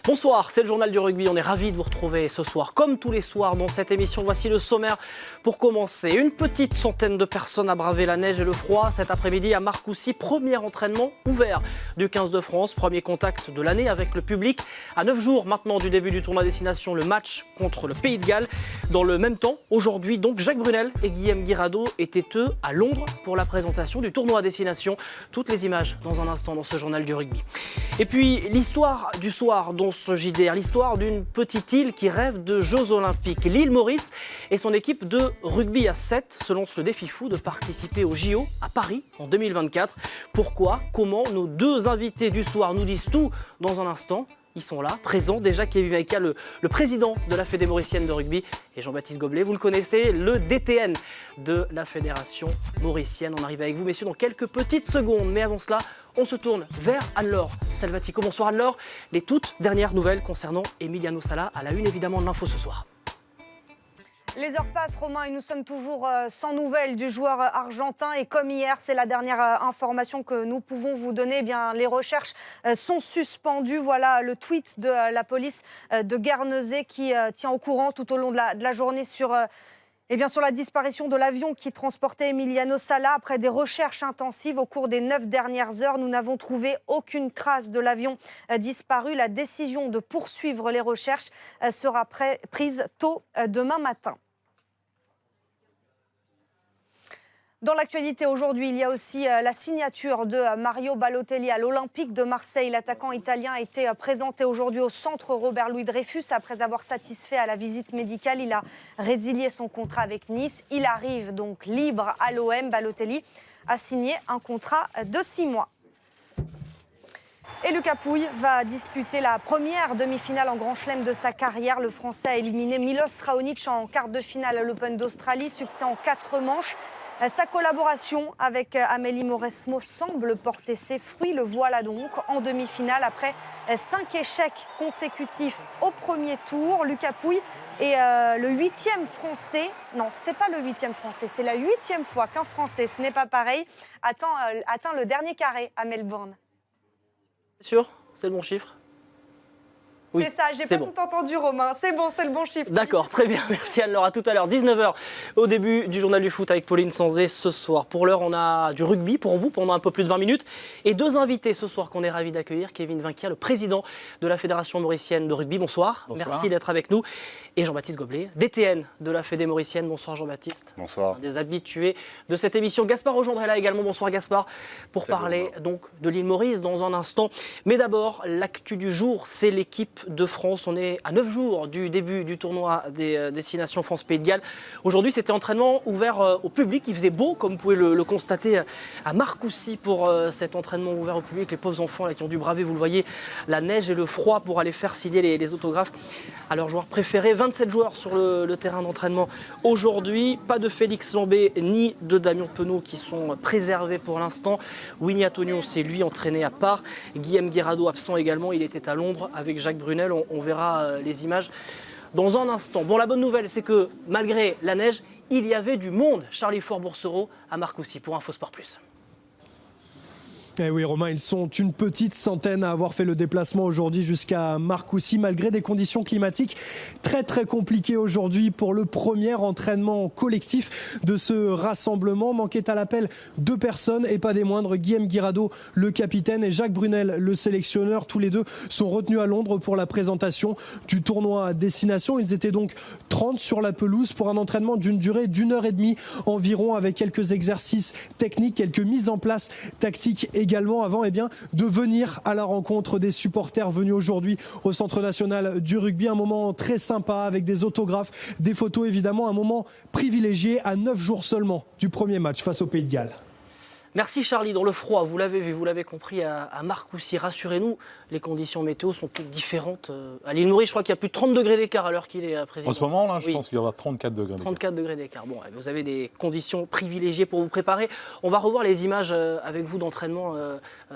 Bonsoir, c'est le journal du rugby. On est ravis de vous retrouver ce soir. Comme tous les soirs dans cette émission, voici le sommaire pour commencer. Une petite centaine de personnes a bravé la neige et le froid cet après-midi à Marcoussis. Premier entraînement ouvert du 15 de France. Premier contact de l'année avec le public. À 9 jours maintenant du début du tournoi destination, le match contre le Pays de Galles. Dans le même temps, aujourd'hui donc, Jacques Brunel et Guillaume Guirado étaient eux à Londres pour la présentation du tournoi destination. Toutes les images dans un instant dans ce journal du rugby. Et puis l'histoire du soir dont ce JDR, l'histoire d'une petite île qui rêve de Jeux Olympiques. L'île Maurice et son équipe de rugby à 7 se lancent le défi fou de participer aux JO à Paris en 2024. Pourquoi, comment, nos deux invités du soir nous disent tout dans un instant. Ils sont là, présents. Déjà Kevin Vaïka, le président de la Fédé mauricienne de rugby, et Jean-Baptiste Goblet, vous le connaissez, le DTN de la Fédération mauricienne. On arrive avec vous, messieurs, dans quelques petites secondes. Mais avant cela, on se tourne vers Anne-Laure Salvatico. Bonsoir Anne-Laure. Les toutes dernières nouvelles concernant Emiliano Sala, à la une évidemment de l'info ce soir. Les heures passent, Romain, et nous sommes toujours sans nouvelles du joueur argentin. Et comme hier, c'est la dernière information que nous pouvons vous donner. Eh bien, les recherches sont suspendues. Voilà le tweet de la police de Guernesey qui tient au courant tout au long de la journée sur la disparition de l'avion qui transportait Emiliano Sala. Après des recherches intensives au cours des 9 dernières heures, nous n'avons trouvé aucune trace de l'avion disparu. La décision de poursuivre les recherches sera prise tôt demain matin. Dans l'actualité aujourd'hui, il y a aussi la signature de Mario Balotelli à l'Olympique de Marseille. L'attaquant italien a été présenté aujourd'hui au centre Robert-Louis Dreyfus. Après avoir satisfait à la visite médicale, il a résilié son contrat avec Nice. Il arrive donc libre à l'OM. Balotelli a signé un contrat de 6 mois. Et Lucas Pouille va disputer la première demi-finale en Grand Chelem de sa carrière. Le Français a éliminé Milos Raonic en quart de finale à l'Open d'Australie. Succès en 4 manches. Sa collaboration avec Amélie Mauresmo semble porter ses fruits. Le voilà donc en demi-finale après 5 échecs consécutifs au premier tour. Lucas Pouille est le 8e Français. Non, c'est pas le 8e Français, c'est la 8e fois qu'un Français, ce n'est pas pareil, atteint le dernier carré à Melbourne. C'est sûr? C'est le bon chiffre? Oui, c'est ça, j'ai pas tout entendu, Romain. C'est bon, c'est le bon chiffre. D'accord, très bien, merci Anne-Laure. À tout à l'heure, 19h, au début du journal du foot avec Pauline Sanzé ce soir. Pour l'heure, on a du rugby pour vous pendant un peu plus de 20 minutes. Et deux invités ce soir qu'on est ravis d'accueillir. Kevin Vaïka, le président de la Fédération mauricienne de rugby. Bonsoir. Bonsoir. Merci d'être avec nous. Et Jean-Baptiste Goblet, DTN de la Fédé mauricienne. Bonsoir Jean-Baptiste. Bonsoir. Un des habitués de cette émission. Gaspard Legendre est là également. Bonsoir Gaspard. Pour parler donc de l'île Maurice dans un instant. Mais d'abord, l'actu du jour, c'est l'équipe de France. On est à 9 jours du début du tournoi des destinations France-Pays de Galles. Aujourd'hui, c'était entraînement ouvert au public. Il faisait beau, comme vous pouvez le constater, à Marcoussis pour cet entraînement ouvert au public. Les pauvres enfants là, qui ont dû braver, vous le voyez, la neige et le froid pour aller faire signer les autographes à leurs joueurs préférés. 27 joueurs sur le terrain d'entraînement aujourd'hui. Pas de Félix Lambé ni de Damien Penaud qui sont préservés pour l'instant. Winnie Antonio, c'est lui entraîné à part. Guillaume Guirado absent également. Il était à Londres avec Jacques Brunel. On verra les images dans un instant. Bon, la bonne nouvelle, c'est que malgré la neige, il y avait du monde. Charlie Fort-Boursereau à Marcoussis pour InfoSport Plus. Eh oui Romain, ils sont une petite centaine à avoir fait le déplacement aujourd'hui jusqu'à Marcoussis malgré des conditions climatiques très compliquées aujourd'hui pour le premier entraînement collectif de ce rassemblement. Manquait à l'appel 2 personnes et pas des moindres, Guillaume Guirado, le capitaine, et Jacques Brunel, le sélectionneur. Tous les deux sont retenus à Londres pour la présentation du tournoi à destination. Ils étaient donc 30 sur la pelouse pour un entraînement d'une durée d'1h30 environ, avec quelques exercices techniques, quelques mises en place tactiques également avant de venir à la rencontre des supporters venus aujourd'hui au Centre national du rugby. Un moment très sympa avec des autographes, des photos évidemment, un moment privilégié à 9 jours seulement du premier match face au Pays de Galles. Merci Charlie. Dans le froid, vous l'avez vu, vous l'avez compris, à Marcoussis. Rassurez-nous, les conditions météo sont toutes différentes. À l'île Maurice, je crois qu'il y a plus de 30 degrés d'écart à l'heure qu'il est président. En ce moment, là, je pense qu'il y aura 34 degrés d'écart. 34 degrés d'écart. Bon, vous avez des conditions privilégiées pour vous préparer. On va revoir les images avec vous d'entraînement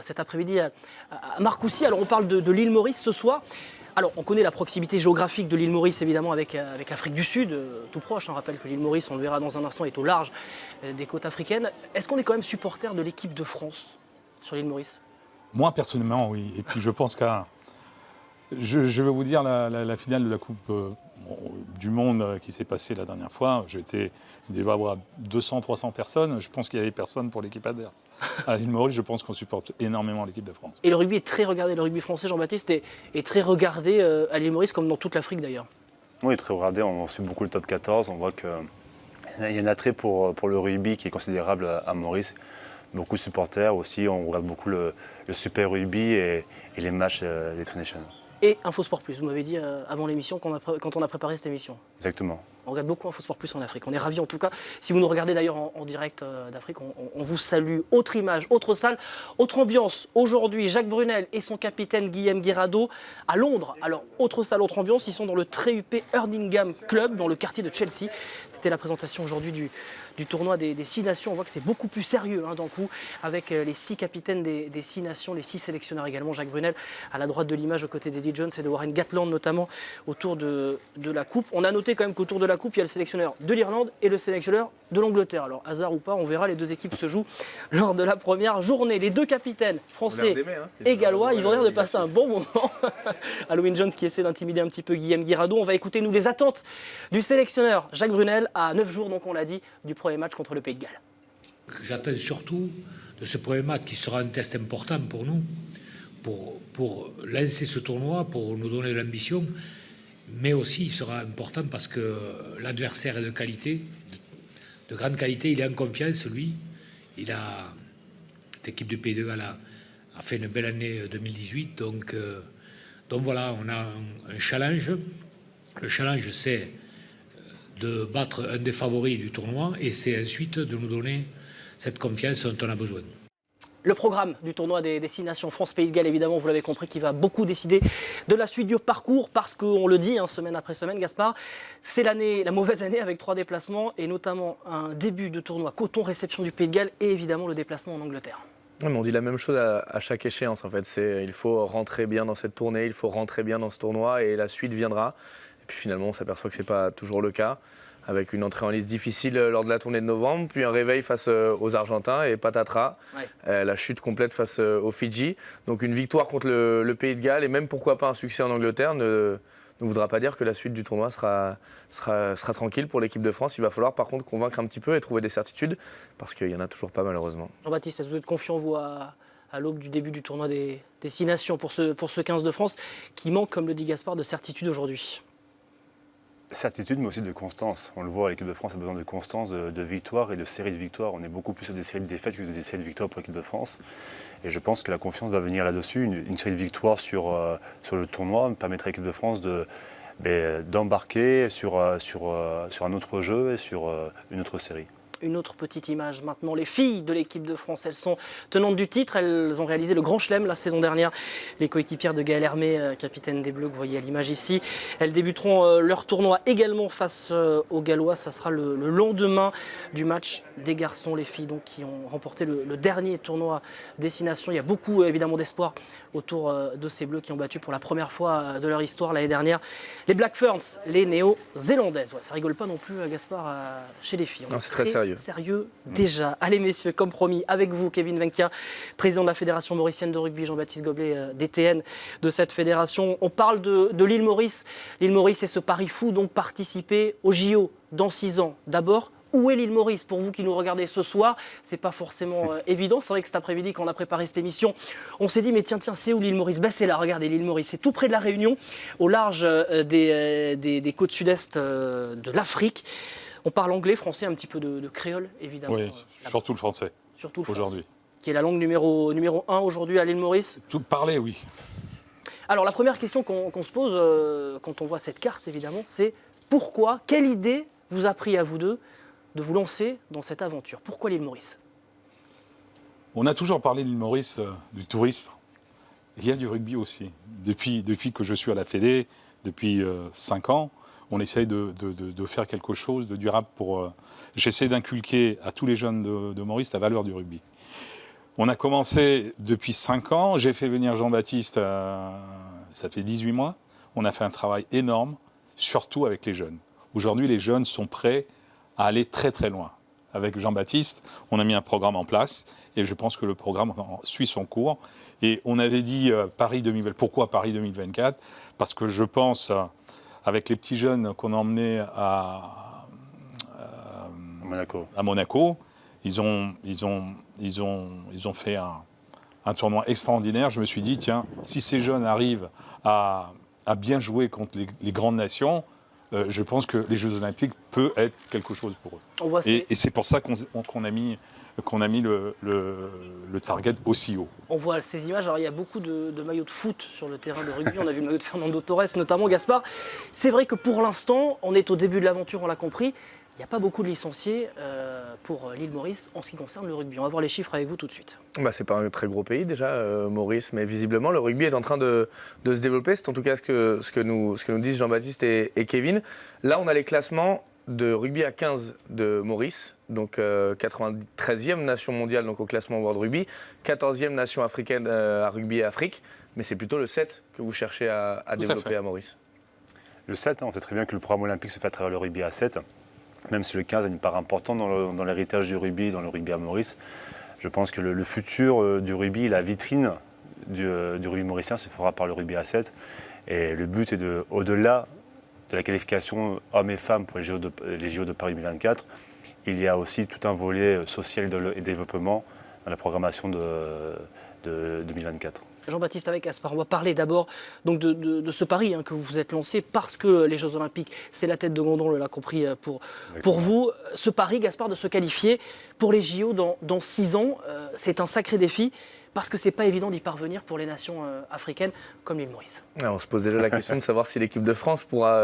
cet après-midi à Marcoussis. Alors, on parle de l'île Maurice ce soir. Alors, on connaît la proximité géographique de l'île Maurice, évidemment, avec l'Afrique du Sud, tout proche. On rappelle que l'île Maurice, on le verra dans un instant, est au large des côtes africaines. Est-ce qu'on est quand même supporter de l'équipe de France sur l'île Maurice? Moi, personnellement, oui. Et puis, je pense qu'à Je vais vous dire la finale de la Coupe du Monde qui s'est passée la dernière fois. Il devait y avoir 200-300 personnes. Je pense qu'il n'y avait personne pour l'équipe adverse. À l'île Maurice, je pense qu'on supporte énormément l'équipe de France. Et le rugby est très regardé, le rugby français, Jean-Baptiste, est très regardé à l'île Maurice comme dans toute l'Afrique d'ailleurs. Oui, très regardé. On suit beaucoup le top 14. On voit qu'il y a un attrait pour le rugby qui est considérable à Maurice. Beaucoup de supporters aussi. On regarde beaucoup le Super Rugby et les matchs des Tri Nations. Et InfoSport Plus, vous m'avez dit avant l'émission quand on a préparé cette émission. Exactement. On regarde beaucoup InfoSport Plus en Afrique. On est ravis en tout cas. Si vous nous regardez d'ailleurs en direct d'Afrique, on vous salue. Autre image, autre salle, autre ambiance. Aujourd'hui, Jacques Brunel et son capitaine Guillaume Guirado à Londres. Alors, autre salle, autre ambiance. Ils sont dans le très huppé Hurlingham Club, dans le quartier de Chelsea. C'était la présentation aujourd'hui du tournoi des 6 nations. On voit que c'est beaucoup plus sérieux d'un coup, avec les 6 capitaines des 6 nations, les 6 sélectionneurs également. Jacques Brunel à la droite de l'image, aux côtés d'Eddie Jones et de Warren Gatland, notamment autour de la Coupe. On a noté quand même qu'autour de la Coupe, il y a le sélectionneur de l'Irlande et le sélectionneur de l'Angleterre. Alors, hasard ou pas, on verra, les deux équipes se jouent lors de la première journée. Les deux capitaines, français et gallois, ils ont l'air de passer un bon moment. Halloween Jones qui essaie d'intimider un petit peu Guillaume Guirado. On va écouter, nous, les attentes du sélectionneur Jacques Brunel à 9 jours, donc on l'a dit, du premier match contre le Pays de Galles. J'attends surtout de ce premier match qui sera un test important pour nous, pour lancer ce tournoi, pour nous donner de l'ambition, mais aussi il sera important parce que l'adversaire est de qualité, de grande qualité, il est en confiance, lui. Cette équipe du Pays de Galles a fait une belle année 2018, donc voilà, on a un challenge. Le challenge, c'est de battre un des favoris du tournoi et c'est ensuite de nous donner cette confiance dont on a besoin. Le programme du tournoi des 6 nations France-Pays de Galles, évidemment, vous l'avez compris, qui va beaucoup décider de la suite du parcours parce qu'on le dit semaine après semaine, Gaspard, c'est la mauvaise année avec 3 déplacements et notamment un début de tournoi coton réception du Pays de Galles et évidemment le déplacement en Angleterre. Mais on dit la même chose à chaque échéance en fait. Il faut rentrer bien dans cette tournée, il faut rentrer bien dans ce tournoi et la suite viendra. Et puis finalement on s'aperçoit que ce n'est pas toujours le cas, avec une entrée en liste difficile lors de la tournée de novembre, puis un réveil face aux Argentins et patatras, la chute complète face aux Fidji. Donc une victoire contre le Pays de Galles et même pourquoi pas un succès en Angleterre ne voudra pas dire que la suite du tournoi sera tranquille pour l'équipe de France. Il va falloir par contre convaincre un petit peu et trouver des certitudes parce qu'il y en a toujours pas malheureusement. Jean-Baptiste, est-ce que vous êtes confiant vous à l'aube du début du tournoi des 6 nations pour ce 15 de France qui manque, comme le dit Gaspard, de certitude aujourd'hui? Certitude, mais aussi de constance. On le voit, l'équipe de France a besoin de constance, de victoires et de séries de victoires. On est beaucoup plus sur des séries de défaites que des séries de victoires pour l'équipe de France. Et je pense que la confiance va venir là-dessus. Une série de victoires sur le tournoi permettra à l'équipe de France d'embarquer sur un autre jeu et sur une autre série. Une autre petite image maintenant, les filles de l'équipe de France, elles sont tenantes du titre, elles ont réalisé le Grand Chelem la saison dernière. Les coéquipières de Gaël Hermé, capitaine des Bleus, que vous voyez à l'image ici, elles débuteront leur tournoi également face aux Gallois. Ça sera le lendemain du match des garçons, les filles donc, qui ont remporté le dernier tournoi Destination. Il y a beaucoup évidemment d'espoir autour de ces Bleus qui ont battu pour la première fois de leur histoire l'année dernière les Black Ferns, les Néo-Zélandaises. Ouais, ça rigole pas non plus, Gaspard, chez les filles. Non, c'est très sérieux. Sérieux déjà. Allez messieurs, comme promis, avec vous Kevin Venkia, président de la Fédération mauricienne de rugby, Jean-Baptiste Goblet, DTN de cette fédération. On parle de l'île Maurice. L'île Maurice est ce pari fou, donc participer au JO dans 6 ans. D'abord, où est l'île Maurice? Pour vous qui nous regardez ce soir, c'est pas forcément évident. C'est vrai que cet après-midi, quand on a préparé cette émission, on s'est dit, mais tiens, c'est où l'île Maurice? C'est là, regardez, l'île Maurice. C'est tout près de la Réunion, au large des côtes sud-est de l'Afrique. On parle anglais, français, un petit peu de créole, évidemment. Oui, surtout le français. Surtout le français. Aujourd'hui. Qui est la langue numéro 1 aujourd'hui à l'île Maurice. Tout parler, oui. Alors la première question qu'on se pose quand on voit cette carte, évidemment, c'est pourquoi, quelle idée vous a pris à vous deux de vous lancer dans cette aventure? Pourquoi l'île Maurice? On a toujours parlé de l'île Maurice, du tourisme. Il y a du rugby aussi. Depuis que je suis à la Fédé, depuis 5 ans, on essaye de faire quelque chose de durable pour... J'essaie d'inculquer à tous les jeunes de Maurice la valeur du rugby. On a commencé depuis 5 ans. J'ai fait venir Jean-Baptiste, ça fait 18 mois. On a fait un travail énorme, surtout avec les jeunes. Aujourd'hui, les jeunes sont prêts à aller très très loin. avec Jean-Baptiste, on a mis un programme en place et je pense que le programme suit son cours. Et on avait dit Paris 2024. Pourquoi Paris 2024 ? Parce que je pense, avec les petits jeunes qu'on a emmenés à Monaco, ils ont fait un tournoi extraordinaire. Je me suis dit, tiens, si ces jeunes arrivent à bien jouer contre les grandes nations, je pense que les Jeux Olympiques peuvent être quelque chose pour eux. Et c'est pour ça qu'on a mis le target aussi haut. On voit ces images, alors il y a beaucoup de maillots de foot sur le terrain de rugby, on a vu le maillot de Fernando Torres notamment, Gaspard. C'est vrai que pour l'instant, on est au début de l'aventure, on l'a compris, il n'y a pas beaucoup de licenciés pour l'île Maurice en ce qui concerne le rugby. On va voir les chiffres avec vous tout de suite. C'est pas un très gros pays déjà, Maurice, mais visiblement le rugby est en train de se développer. C'est en tout cas ce que nous disent Jean-Baptiste et Kevin. Là, on a les classements de rugby à 15 de Maurice, donc 93e nation mondiale donc au classement World Rugby, 14e nation africaine à rugby et Afrique, mais c'est plutôt le 7 que vous cherchez à développer à Maurice. Le 7, on sait très bien que le programme olympique se fait à travers le rugby à 7. Même si le 15 a une part importante dans l'héritage du rugby, dans le rugby à Maurice, je pense que le futur du rugby, la vitrine du rugby mauricien se fera par le rugby à 7. Et le but est au-delà de la qualification hommes et femmes pour les JO de Paris 2024, il y a aussi tout un volet social et développement dans la programmation de 2024. Jean-Baptiste avec Gaspard, on va parler d'abord donc de ce pari que vous vous êtes lancé parce que les Jeux Olympiques, c'est la tête de gondole, on l'a compris pour vous. Ce pari, Gaspard, de se qualifier pour les JO dans 6 ans, c'est un sacré défi parce que c'est pas évident d'y parvenir pour les nations africaines comme l'île Maurice. On se pose déjà la question de savoir si l'équipe de France pourra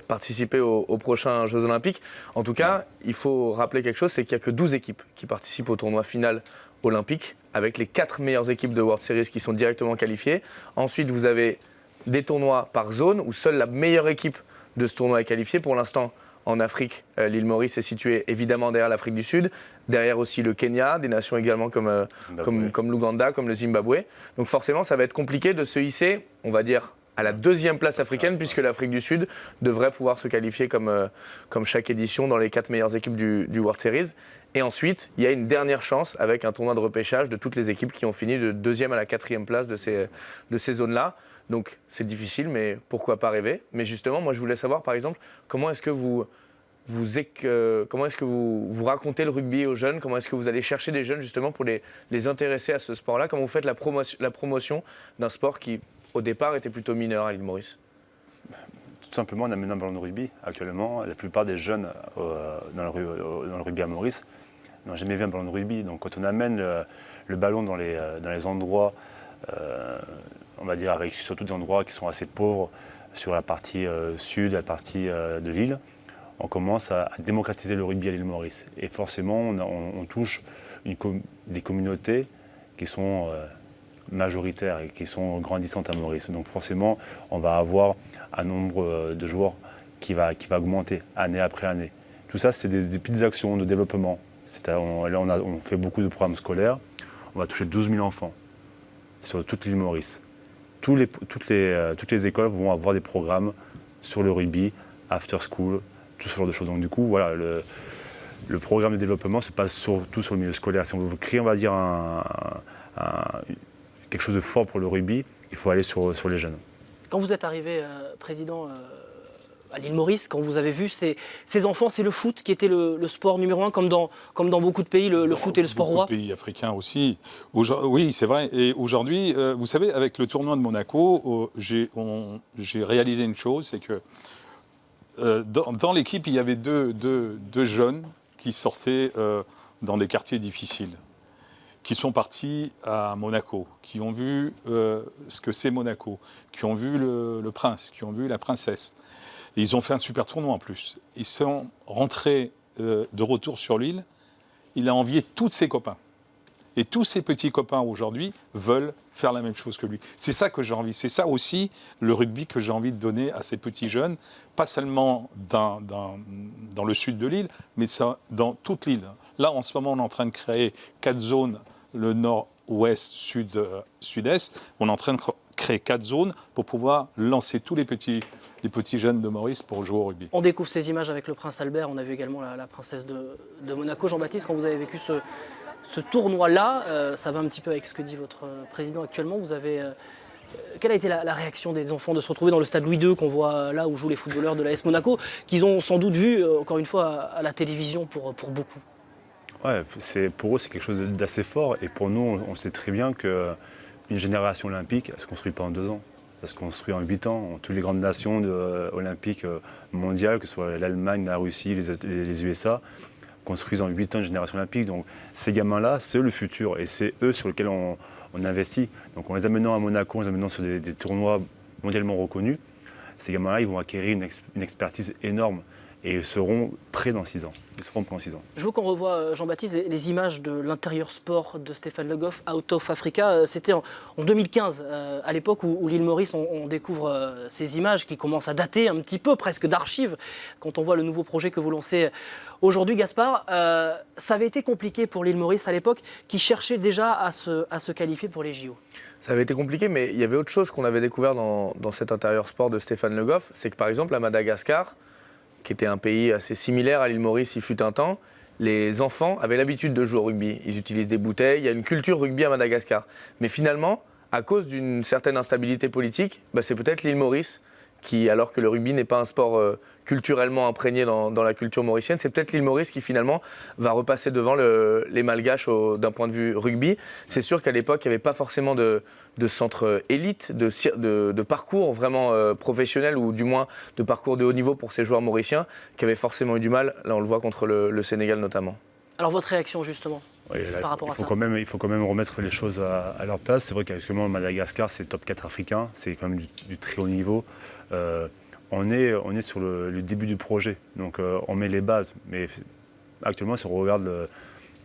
participer aux prochains Jeux Olympiques. En tout cas, il faut rappeler quelque chose, c'est qu'il n'y a que 12 équipes qui participent au tournoi final olympique, avec les 4 meilleures équipes de World Series qui sont directement qualifiées. Ensuite, vous avez des tournois par zone où seule la meilleure équipe de ce tournoi est qualifiée. Pour l'instant, en Afrique, l'île Maurice est située évidemment derrière l'Afrique du Sud, derrière aussi le Kenya, des nations également comme l'Ouganda, comme le Zimbabwe. Donc forcément, ça va être compliqué de se hisser, on va dire, à la 2e place africaine, puisque l'Afrique du Sud devrait pouvoir se qualifier comme chaque édition dans les 4 meilleures équipes du World Series. Et ensuite, il y a une dernière chance avec un tournoi de repêchage de toutes les équipes qui ont fini de 2e à la 4e place de ces zones-là. Donc c'est difficile, mais pourquoi pas rêver. Mais justement, moi je voulais savoir par exemple, comment est-ce que vous racontez le rugby aux jeunes? Comment est-ce que vous allez chercher des jeunes justement pour les intéresser à ce sport-là? Comment vous faites la promotion d'un sport qui, au départ, était plutôt mineur à l'île Maurice? Tout simplement en amenant un ballon de rugby. Actuellement, la plupart des jeunes dans le rugby à Maurice n'ont jamais vu un ballon de rugby. Donc quand on amène le ballon dans les endroits, on va dire avec surtout des endroits qui sont assez pauvres sur la partie sud, la partie de l'île, on commence à démocratiser le rugby à l'île Maurice. Et forcément, on touche des communautés qui sont majoritaires et qui sont grandissantes à Maurice. Donc forcément, on va avoir un nombre de joueurs qui va augmenter année après année. Tout ça, c'est des petites actions de développement. On fait beaucoup de programmes scolaires. On va toucher 12 000 enfants sur toute l'île Maurice. Toutes les écoles vont avoir des programmes sur le rugby, after school, tout ce genre de choses. Donc du coup, voilà, le programme de développement se passe surtout sur le milieu scolaire. Si on veut créer, on va dire, quelque chose de fort pour le rugby, il faut aller sur les jeunes. Quand vous êtes arrivé président à l'île Maurice, quand vous avez vu ces enfants, c'est le foot qui était le sport numéro 1, comme dans beaucoup de pays, le foot est le sport roi. Beaucoup de pays africains aussi. Oui, c'est vrai. Et aujourd'hui, vous savez, avec le tournoi de Monaco, j'ai réalisé une chose, c'est que dans l'équipe, il y avait deux jeunes qui sortaient dans des quartiers difficiles, qui sont partis à Monaco, qui ont vu ce que c'est Monaco, qui ont vu le prince, qui ont vu la princesse. Et ils ont fait un super tournoi en plus. Ils sont rentrés de retour sur l'île. Il a envié tous ses copains. Et tous ses petits copains aujourd'hui veulent faire la même chose que lui. C'est ça que j'ai envie. C'est ça aussi le rugby que j'ai envie de donner à ces petits jeunes, pas seulement dans le sud de l'île, mais ça, dans toute l'île. Là, en ce moment, on est en train de créer 4 zones, le nord-ouest, sud-est. On est en train de créé 4 zones pour pouvoir lancer tous les petits jeunes de Maurice pour jouer au rugby. On découvre ces images avec le prince Albert, on a vu également la princesse de Monaco. Jean-Baptiste, quand vous avez vécu ce tournoi-là, ça va un petit peu avec ce que dit votre président actuellement. Quelle a été la réaction des enfants de se retrouver dans le stade Louis II qu'on voit là où jouent les footballeurs de l'AS Monaco, qu'ils ont sans doute vu, encore une fois, à la télévision pour beaucoup? Ouais, pour eux, c'est quelque chose d'assez fort. Et pour nous, on sait très bien qu'une génération olympique, elle ne se construit pas en 2 ans. Elle se construit en 8 ans. Toutes les grandes nations olympiques mondiales, que ce soit l'Allemagne, la Russie, les USA, construisent en 8 ans une génération olympique. Donc ces gamins-là, c'est le futur. Et c'est eux sur lesquels on investit. Donc en les amenant à Monaco, en les amenant sur des tournois mondialement reconnus, ces gamins-là, ils vont acquérir une expertise énorme. Et ils seront prêts dans 6 ans. Je veux qu'on revoie, Jean-Baptiste, les images de l'intérieur sport de Stéphane Le Goff, Out of Africa. C'était en 2015, à l'époque où l'île Maurice, on découvre ces images qui commencent à dater un petit peu, presque d'archives. Quand on voit le nouveau projet que vous lancez aujourd'hui, Gaspard, ça avait été compliqué pour l'île Maurice à l'époque, qui cherchait déjà à se qualifier pour les JO. Ça avait été compliqué, mais il y avait autre chose qu'on avait découvert dans cet intérieur sport de Stéphane Le Goff, c'est que par exemple à Madagascar, qui était un pays assez similaire à l'île Maurice, il fut un temps, les enfants avaient l'habitude de jouer au rugby. Ils utilisent des bouteilles, il y a une culture rugby à Madagascar. Mais finalement, à cause d'une certaine instabilité politique, c'est peut-être l'île Maurice qui, alors que le rugby n'est pas un sport culturellement imprégné dans la culture mauricienne, c'est peut-être l'île Maurice qui finalement va repasser devant les Malgaches d'un point de vue rugby. C'est sûr qu'à l'époque, il n'y avait pas forcément de centre élite, de parcours vraiment professionnel, ou du moins de parcours de haut niveau pour ces joueurs mauriciens qui avaient forcément eu du mal. Là, on le voit contre le Sénégal notamment. Alors votre réaction justement par rapport à ça? Il faut quand même remettre les choses à leur place. C'est vrai qu'actuellement, Madagascar, c'est le top 4 africain. C'est quand même du très haut niveau. On est sur le début du projet. Donc on met les bases. Mais actuellement, si on regarde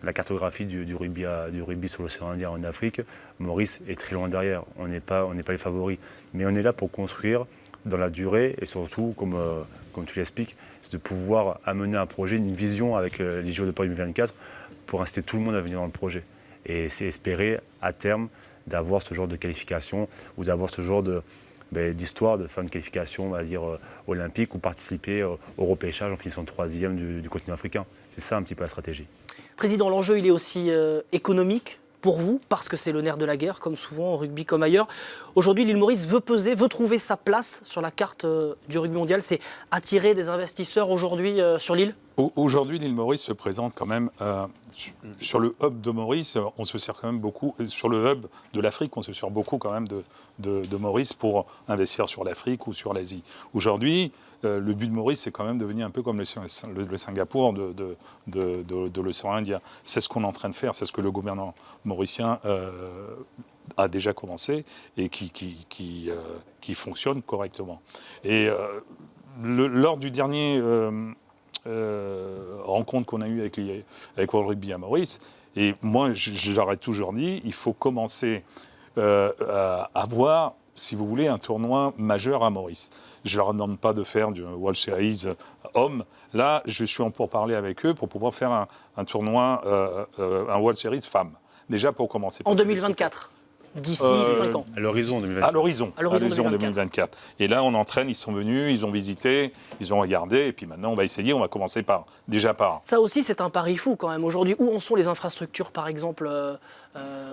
la cartographie du rugby sur l'océan Indien en Afrique, Maurice est très loin derrière. On n'est pas les favoris. Mais on est là pour construire dans la durée et surtout, comme tu l'expliques, c'est de pouvoir amener un projet, une vision avec les JO de Paris 2024 pour inciter tout le monde à venir dans le projet. Et c'est espérer à terme d'avoir ce genre de qualification ou d'avoir ce genre d'histoire de faire une qualification, on va dire, olympique ou participer au repêchage en finissant 3e du continent africain. C'est ça un petit peu la stratégie. Président, l'enjeu il est aussi économique pour vous, parce que c'est le nerf de la guerre, comme souvent, en rugby comme ailleurs. Aujourd'hui, l'île Maurice veut peser, veut trouver sa place sur la carte du rugby mondial. C'est attirer des investisseurs aujourd'hui sur l'île? Aujourd'hui, l'île Maurice se présente quand même sur le hub de Maurice. On se sert quand même beaucoup, sur le hub de l'Afrique, on se sert beaucoup quand même de Maurice pour investir sur l'Afrique ou sur l'Asie. Aujourd'hui, le but de Maurice, c'est quand même de devenir un peu comme le Singapour de l'océan Indien. C'est ce qu'on est en train de faire, c'est ce que le gouvernement mauricien a déjà commencé et qui fonctionne correctement. Et lors du dernier rencontre qu'on a eue avec World Rugby à Maurice, et moi j'aurais toujours dit, il faut commencer à avoir, si vous voulez, un tournoi majeur à Maurice. Je ne leur demande pas de faire du World Series hommes. Là, je suis en pourparlers avec eux pour pouvoir faire un tournoi, un World Series femmes. Déjà pour commencer. En 2024, d'ici 5 ans. À l'horizon 2024. À l'horizon 2024. Et là, on entraîne, ils sont venus, ils ont visité, ils ont regardé, et puis maintenant, on va essayer, on va commencer déjà par... Ça aussi, c'est un pari fou quand même. Aujourd'hui, où en sont les infrastructures, par exemple,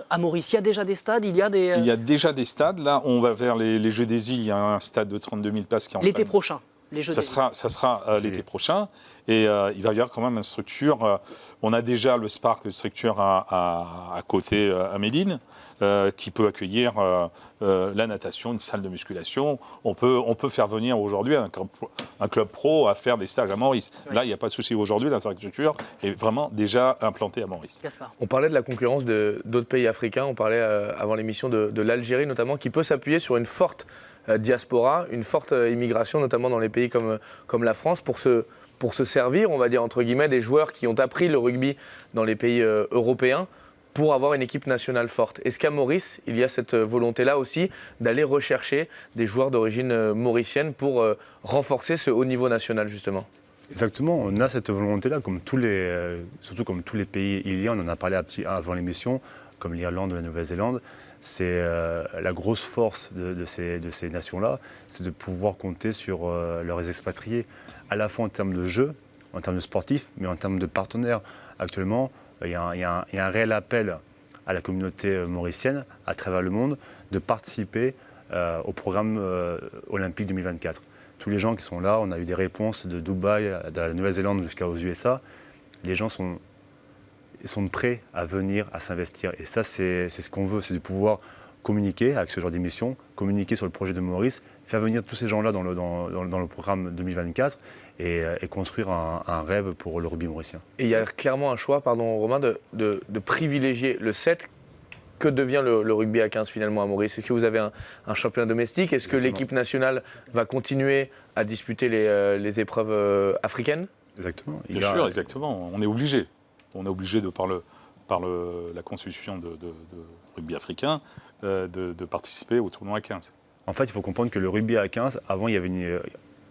à Maurice? Il y a déjà des stades, il y a déjà des stades. Là, on va vers les Jeux des îles. Il y a un stade de 32 000 places qui est en train l'été prochain. Ça sera l'été prochain. Et il va y avoir quand même une structure. On a déjà le Spark, une structure à côté, à Méline, qui peut accueillir la natation, une salle de musculation. On peut faire venir aujourd'hui un club pro à faire des stages à Maurice. Oui. Là, il n'y a pas de souci. Aujourd'hui, l'infrastructure est vraiment déjà implantée à Maurice. Gaspard. On parlait de la concurrence d'autres pays africains. On parlait avant l'émission de l'Algérie notamment, qui peut s'appuyer sur une forte diaspora, une forte immigration, notamment dans les pays comme la France, pour se servir, on va dire, entre guillemets, des joueurs qui ont appris le rugby dans les pays européens pour avoir une équipe nationale forte. Est-ce qu'à Maurice, il y a cette volonté-là aussi d'aller rechercher des joueurs d'origine mauricienne pour renforcer ce haut niveau national, justement? Exactement, on a cette volonté-là, surtout comme tous les pays iliens, on en a parlé avant l'émission, comme l'Irlande, la Nouvelle-Zélande. c'est la grosse force de ces nations-là, c'est de pouvoir compter sur leurs expatriés, à la fois en termes de jeu, en termes de sportifs, mais en termes de partenaires. Actuellement, il y a un réel appel à la communauté mauricienne, à travers le monde, de participer au programme olympique 2024. Tous les gens qui sont là, on a eu des réponses de Dubaï, de la Nouvelle-Zélande jusqu'aux USA. Les gens sont prêts à venir, à s'investir. Et ça, c'est ce qu'on veut, c'est de pouvoir communiquer avec ce genre d'émission, communiquer sur le projet de Maurice, faire venir tous ces gens-là dans le programme 2024 et construire un rêve pour le rugby mauricien. Et il y a clairement un choix, pardon Romain, de privilégier le 7. Que devient le rugby à 15 finalement à Maurice? Est-ce que vous avez un championnat domestique? Est-ce que l'équipe nationale va continuer à disputer les épreuves africaines? Exactement. Bien sûr, exactement. On est obligé. On est obligé, par la constitution de rugby africain, de participer au tournoi à 15. En fait, il faut comprendre que le rugby à 15, avant, il y avait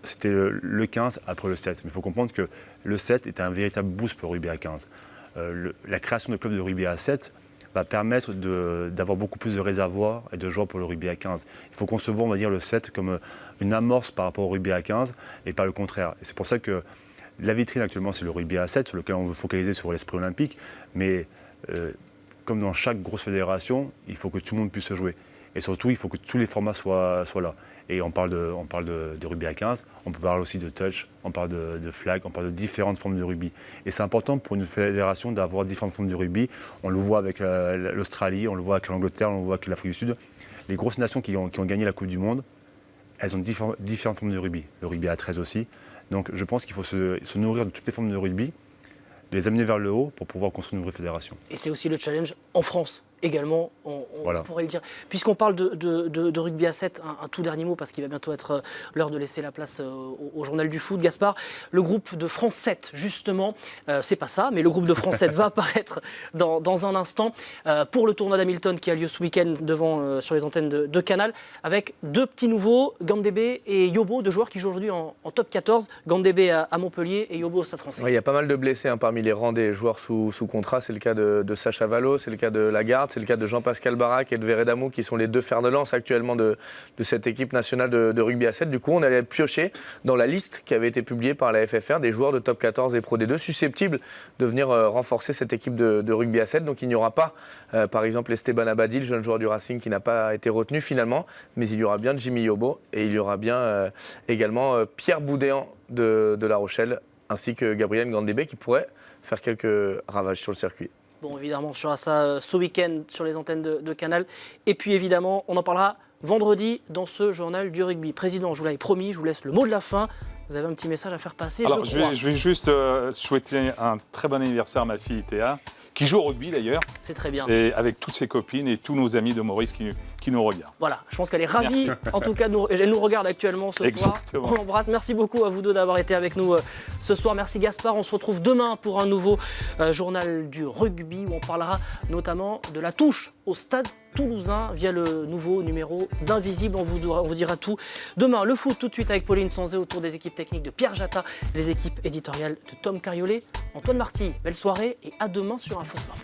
c'était le 15 après le 7. Mais il faut comprendre que le 7 était un véritable boost pour le rugby à 15. La création de clubs de rugby à 7 va permettre d'avoir beaucoup plus de réservoirs et de joueurs pour le rugby à 15. Il faut concevoir, on va dire, le 7 comme une amorce par rapport au rugby à 15 et pas le contraire. Et c'est pour ça que la vitrine actuellement, c'est le rugby à 7, sur lequel on veut focaliser sur l'esprit olympique. Mais comme dans chaque grosse fédération, il faut que tout le monde puisse se jouer. Et surtout, il faut que tous les formats soient là. Et on parle de rugby à 15, on peut parler aussi de touch, on parle de flag, on parle de différentes formes de rugby. Et c'est important pour une fédération d'avoir différentes formes de rugby. On le voit avec l'Australie, on le voit avec l'Angleterre, on le voit avec l'Afrique du Sud. Les grosses nations qui ont gagné la Coupe du Monde, elles ont différentes formes de rugby. Le rugby à 13 aussi. Donc je pense qu'il faut se nourrir de toutes les formes de rugby, les amener vers le haut pour pouvoir construire une vraie fédération. Et c'est aussi le challenge en France également, on Voilà. pourrait le dire. Puisqu'on parle de rugby à 7, un tout dernier mot, parce qu'il va bientôt être l'heure de laisser la place au journal du foot. Gaspard, le groupe de France 7, justement, c'est pas ça, mais le groupe de France 7 va apparaître dans un instant pour le tournoi d'Hamilton qui a lieu ce week-end sur les antennes de Canal, avec deux petits nouveaux, Gandébé et Yobo, deux joueurs qui jouent aujourd'hui en top 14. Gandébé à Montpellier et Yobo au Stade Français. Ouais, il y a pas mal de blessés parmi les rangs des joueurs sous contrat. C'est le cas de Sacha Vallot, c'est le cas de Lagarde, c'est le cas de Jean-Pascal Barak et de Veredamou qui sont les deux fers de lance actuellement de cette équipe nationale de rugby à 7. Du coup, on allait piocher dans la liste qui avait été publiée par la FFR des joueurs de top 14 et Pro D2 susceptibles de venir renforcer cette équipe de rugby à 7. Donc il n'y aura pas, par exemple, Esteban Abadi, le jeune joueur du Racing qui n'a pas été retenu finalement, mais il y aura bien Jimmy Yobo et il y aura bien également Pierre Boudéan de La Rochelle ainsi que Gabriel Gandébé qui pourrait faire quelques ravages sur le circuit. Bon, évidemment, on suivra ça ce week-end sur les antennes de Canal. Et puis, évidemment, on en parlera vendredi dans ce journal du rugby. Président, je vous l'avais promis, je vous laisse le mot de la fin. Vous avez un petit message à faire passer, Alors, je crois. je vais juste souhaiter un très bon anniversaire à ma fille Théa, qui joue au rugby d'ailleurs, C'est très bien. et avec toutes ses copines et tous nos amis de Maurice qui nous regardent. Voilà, je pense qu'elle est ravie. Merci. En tout cas, elle nous regarde actuellement ce Exactement. soir. On l'embrasse. Merci beaucoup à vous deux d'avoir été avec nous ce soir. Merci Gaspard. On se retrouve demain pour un nouveau journal du rugby où on parlera notamment de la touche au Stade Toulousain via le nouveau numéro d'Invisible. On vous dira tout. Demain, le foot tout de suite avec Pauline Sanzé autour des équipes techniques de Pierre Jatta, les équipes éditoriales de Tom Cariolet, Antoine Marty. Belle soirée et à demain sur InfoSport+.